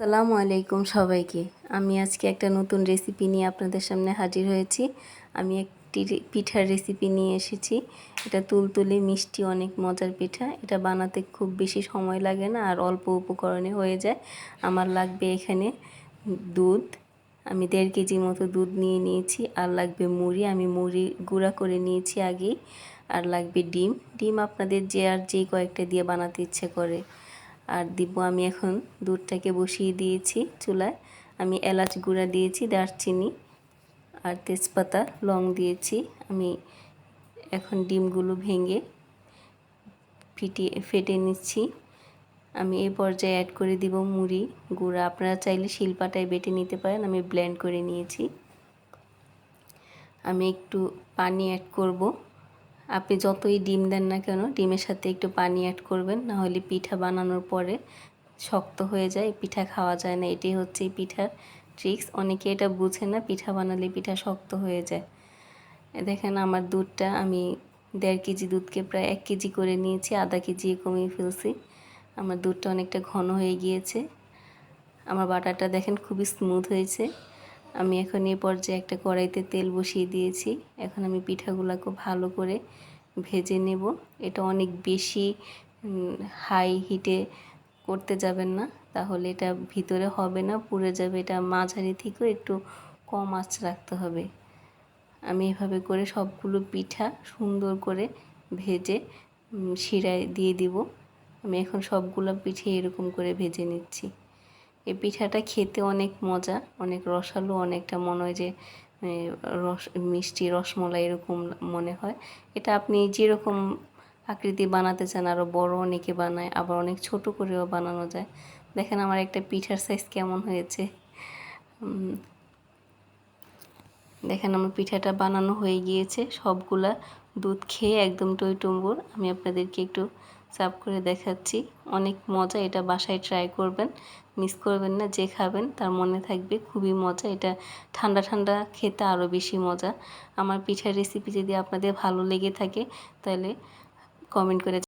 আসসালামু আলাইকুম সবাইকে। আমি আজকে একটা নতুন রেসিপি নিয়ে আপনাদের সামনে হাজির হয়েছি। আমি একটি পিঠার রেসিপি নিয়ে এসেছি। এটা তুলতুলে মিষ্টি অনেক মজার পিঠা। এটা বানাতে খুব বেশি সময় লাগে না আর অল্প উপকরণে হয়ে যায়। আমার লাগবে এখানে দুধ, আমি 1.5 কেজি মতো দুধ নিয়ে নিয়েছি। আর লাগবে মুড়ি, আমি মুড়ি গুঁড়া করে নিয়েছি আগেই। আর লাগবে ডিম আপনাদের যেই কয়েকটা দিয়ে বানাতে ইচ্ছে করে। আর দিব আমি এখন দুধটাকে বসিয়ে দিয়েছি চুলায়। আমি এলাচ গুঁড়া দিয়েছি, দারচিনি আর তেজপাতা, লং দিয়েছি। আমি এখন ডিমগুলো ভেঙে ফেটে নিচ্ছি। আমি এই পর্যায়ে অ্যাড করে দিব মুড়ি গুঁড়া। আপনারা চাইলে শিলপাটায় বেটে নিতে পারেন, আমি ব্লেন্ড করে নিয়েছি। আমি একটু পানি অ্যাড করব। আপনি যতই ডিম দেন না কেন ডিমের সাথে একটু পানি অ্যাড করবেন, না হলে পিঠা বানানোর পরে শক্ত হয়ে যায়, পিঠা খাওয়া যায় না। এটাই হচ্ছে পিঠার ট্রিক্স। অনেকে এটা বুঝে না, পিঠা বানালে পিঠা শক্ত হয়ে যায়। দেখেন আমার দুধটা আমি 1.5 কেজি দুধকে প্রায় 1 কেজি করে নিয়েছি, আধা কেজি কমিয়ে ফেলছি। আমার দুধটা অনেকটা ঘন হয়ে গিয়েছে। আমার বাটারটা দেখেন খুবই স্মুথ হয়েছে। আমি এখন এই পর্যায়ে একটা কড়াইতে তেল বসিয়ে দিয়েছি। এখন আমি পিঠাগুলোকে ভালো করে ভেজে নেব। এটা অনেক বেশি হাই হিটে করতে যাবেন না, তাহলে এটা ভিতরে হবে না, পুড়ে যাবে। এটা মাঝারি থেকেও একটু কম আঁচ রাখতে হবে। আমি এভাবে করে সবগুলো পিঠা সুন্দর করে ভেজে শিরায় দিয়ে দিব। আমি এখন সবগুলো পিঠে এরকম করে ভেজে নিচ্ছি। এই পিঠাটা খেতে অনেক মজা, অনেক রসালো, অনেকটা মনে হয় যে মিষ্টি রসমলাই এরকম মনে হয়। এটা আপনি যেরকম আকৃতি বানাতে চান, আরও বড় অনেকে বানায়, আবার অনেক ছোট করেও বানানো যায়। দেখেন আমার একটা পিঠার সাইজ কেমন হয়েছে। দেখেন আমার পিঠাটা বানানো হয়ে গিয়েছে, সবগুলা দুধ খেয়ে একদম টইটুম্বুর। আমি আপনাদেরকে একটু সার্ভ করে দেখাচ্ছি। অনেক মজা, এটা বাসায় ট্রাই করবেন, মিস করবেন না। যে খাবেন তার মনে থাকবে খুবই মজা। এটা ঠান্ডা ঠান্ডা খেতে আরও বেশি মজা। আমার পিঠার রেসিপি যদি আপনাদের ভালো লেগে থাকে তাহলে কমেন্ট করে